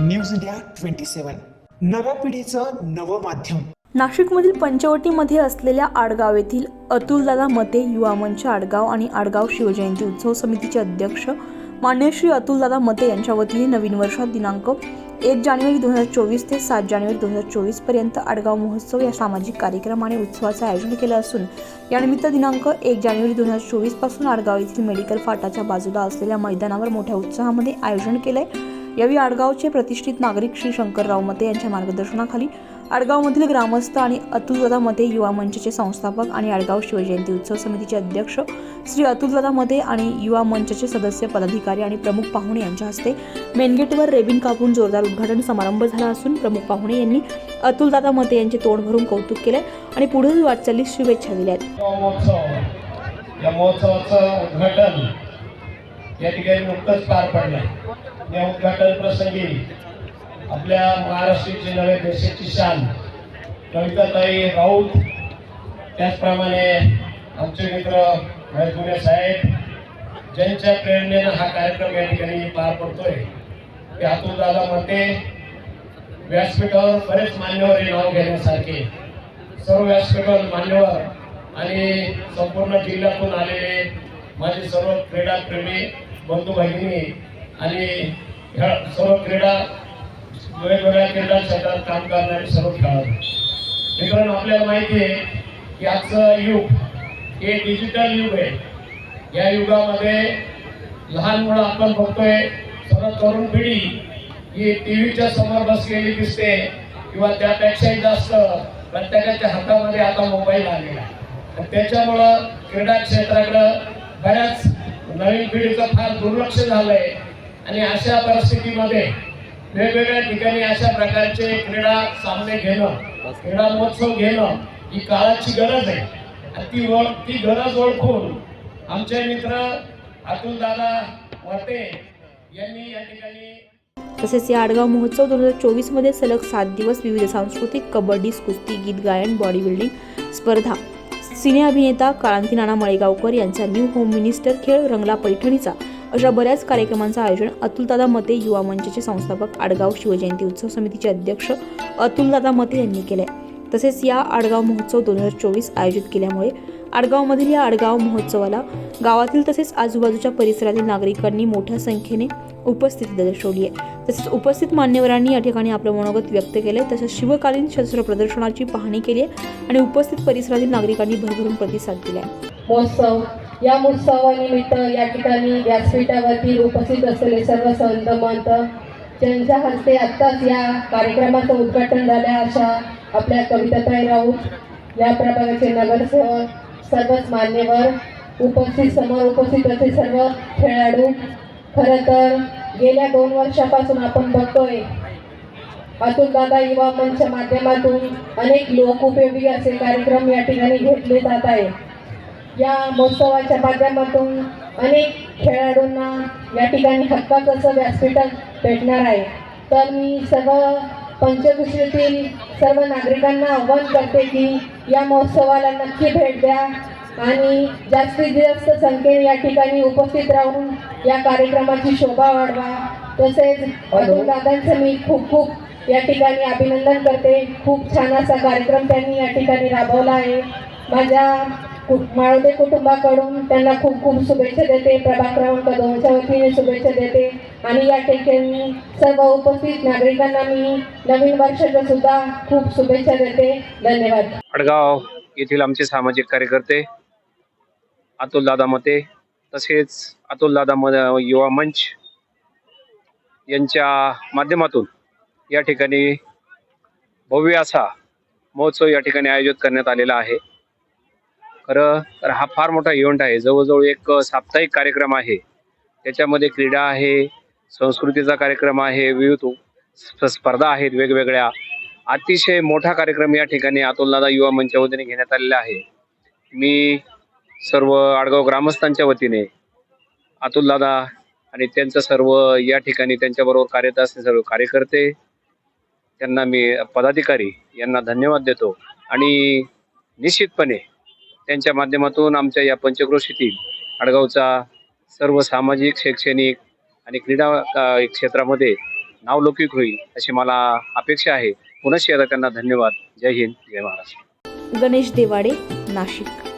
News India 27 नव्या पिढीचं नवं माध्यम। नाशिकमधील पंचवटीमध्ये असलेल्या आडगाव येथील अतुलदादा मते युवा मंच आडगाव आणि आडगाव शिवजयंती उत्सव समितीचे अध्यक्ष मान्य श्री अतुलदादा मते यांच्या वतीने नवीन वर्षात दिनांक 1 जानेवारी 2024 ते 7 जानेवारी 2024 पर्यंत आडगाव महोत्सव या सामाजिक कार्यक्रम आणि उत्सवाचे आयोजन केले असून यानिमित्त दिनांक 1 जानेवारी 2024 पासून आडगाव येथील मेडिकल फाटाच्या बाजूला असलेल्या मैदानावर मोठ्या उत्साहामध्ये आयोजन केले। यावेळी आडगावचे प्रतिष्ठित नागरिक श्री शंकरराव मते यांच्या मार्गदर्शनाखाली आडगावमधील ग्रामस्थ आणि अतुलदादा मते युवा मंचचे संस्थापक आणि आडगाव शिवजयंती उत्सव समितीचे अध्यक्ष श्री अतुलदादा मते आणि युवा मंचचे सदस्य पदाधिकारी आणि प्रमुख पाहुणे यांच्या हस्ते मेनगेटवर रेबिन कापून जोरदार उद्घाटन समारंभ झाला असून प्रमुख पाहुणे यांनी अतुलदादा मते यांचे तोंड भरून कौतुक केले आणि पुढील वाटचालीस शुभेच्छा दिल्या। या महोत्सवाचं उद्घाटन या ठिकाणी नुकतंच पार पडलं। या उद्घाटन प्रसंगी आपल्या महाराष्ट्राची नव्या देशाची शान कविताताई राऊत, त्याचप्रमाणे आमचे मित्र महेश साहेब ज्यांच्या प्रेरणेनं हा कार्यक्रम या ठिकाणी पार पडतोय ते अतुलदादा मते व्यासपीठावर बरेच मान्यवर हे नाव घेण्यासारखे सर्व व्यासपीठावर मान्यवर आणि संपूर्ण जिल्ह्यातून आलेले माझे सर्व क्रीडाप्रेमी बंधू भगिनी आणि ह्या सर्व वेगवेगळ्या क्रीडा क्षेत्रात काम करणारे सर्व खेळाडू मित्रांनो, आपल्याला माहिती आहे की आजचं युग हे डिजिटल युग आहे। या युगामध्ये लहान मुलं आपण बघतोय, सर्व तरुण पिढी ही टीव्हीच्या समोर बसलेली दिसते किंवा त्यापेक्षाही जास्त प्रत्येकाच्या हातामध्ये आता मोबाईल आलेला आहे। त्याच्यामुळं क्रीडा क्षेत्राकडं बऱ्याच नवीन पिढीचं फार दुर्लक्ष झालंय आणि अशा परिस्थितीमध्ये वेगवेगळ्या ठिकाणी अशा प्रकारचे क्रीडा सामने घेणं, क्रीडा महोत्सव घेणं ही काळाची गरज आहे आणि ती गरज ओळखून आमचे मित्र अतुलदादा मते यांनी या ठिकाणी तसेच या आडगाव महोत्सव 2024 मध्ये सलग 7 दिवस विविध सांस्कृतिक, कबड्डी, कुस्ती, गीत गायन, बॉडी बिल्डिंग स्पर्धा, सिने अभिनेता क्रांती नाना मळेगावकर यांचा न्यू होम मिनिस्टर खेळ रंगला पैठणीचा अशा बऱ्याच कार्यक्रमांचं आयोजन अतुलदादा मते युवा मंचचे संस्थापक आडगाव शिवजयंती उत्सव समितीचे अध्यक्ष अतुलदादा मते यांनी केले। तसेच या आडगाव महोत्सव 2024 आयोजित केल्यामुळे आडगावमधील या आडगाव महोत्सवाला गावातील तसेच आजूबाजूच्या परिसरातील नागरिकांनी मोठ्या संख्येने उपस्थिती दर्शवली आहे। तसेच उपस्थित मान्यवरांनी या ठिकाणी आपलं मनोगत व्यक्त केले। तसेच शिवकालीन शस्त्र प्रदर्शनाची पाहणी केली आणि उपस्थित परिसरातील नागरिकांनी भरभरून प्रतिसाद दिला। महोत्सव या महोत्सवानिमित्त या ठिकाणी व्यासपीठावरती उपस्थित असलेले सर्व संत महंत ज्यांच्या हस्ते आत्ताच या कार्यक्रमाचं उद्घाटन झालं अशा आपल्या कविताताई राऊत, या प्रभागाचे नगरसेवक, सर्वच मान्यवर समोर उपस्थित असे सर्व खेळाडू। खरं तर गेल्या 2 वर्षापासून आपण बघतोय अतुलदादा युवा मंच माध्यमातून अनेक लोकोपयोगी असे कार्यक्रम या ठिकाणी घेतले जात आहे। या महोत्सवाच्या माध्यमातून अनेक खेळाडूंना या ठिकाणी हक्काचं असं व्यासपीठ भेटणार आहे। तर मी सर्व पंचक्रोशीतील सर्व नागरिकांना आवाहन करते की या महोत्सवाला नक्की भेट द्या आणि जास्तीत जास्त संख्येने या ठिकाणी उपस्थित राहून या कार्यक्रमाची शोभा वाढवा। तसेच अतुलदादांचं मी खूप या ठिकाणी अभिनंदन करते। खूप छान असा कार्यक्रम त्यांनी या ठिकाणी राबवला आहे। माझ्या माळोदे कुटुंबाकडून त्यांना खूप शुभेच्छा देते। प्रभाग क्रमांक 2च्या वतीने शुभेच्छा देते आणि या ठिकाणी सर्व उपस्थित नागरिकांना मी नवीन वर्षाच्या सुद्धा खूप शुभेच्छा देते। धन्यवाद। आडगाव येथील आमचे सामाजिक कार्यकर्ते अतुलदादा मते तसेच अतुलदादा युवा मंच यांच्या माध्यमातून या ठिकाणी भव्य असा महोत्सव या ठिकाणी आयोजित करण्यात आलेला आहे। खरं तर हा फार मोठा इव्हेंट आहे, जवळजवळ एक साप्ताहिक कार्यक्रम आहे। त्याच्यामध्ये क्रीडा आहे, संस्कृतीचा कार्यक्रम आहे, विविध स्पर्धा आहेत वेगवेगळ्या। अतिशय मोठा कार्यक्रम या ठिकाणी अतुलदादा युवा मंचच्या वतीने घेण्यात आलेला आहे। मी सर्व आडगाव ग्रामस्थांच्या वतीने अतुलदादा आणि त्यांचं सर्व या ठिकाणी त्यांच्याबरोबर कार्यरत असलेले सर्व कार्यकर्ते, त्यांना मी पदाधिकारी यांना धन्यवाद देतो आणि निश्चितपणे त्यांच्या माध्यमातून आमच्या या पंचक्रोशीतील आडगावचा सर्व सामाजिक, शैक्षणिक आणि क्रीडा क्षेत्रामध्ये नावलौकिक होईल अशी मला अपेक्षा आहे. पुनश्च एकदा त्यांना धन्यवाद. जय हिंद, जय महाराष्ट्र. गणेश देवाडे, नाशिक.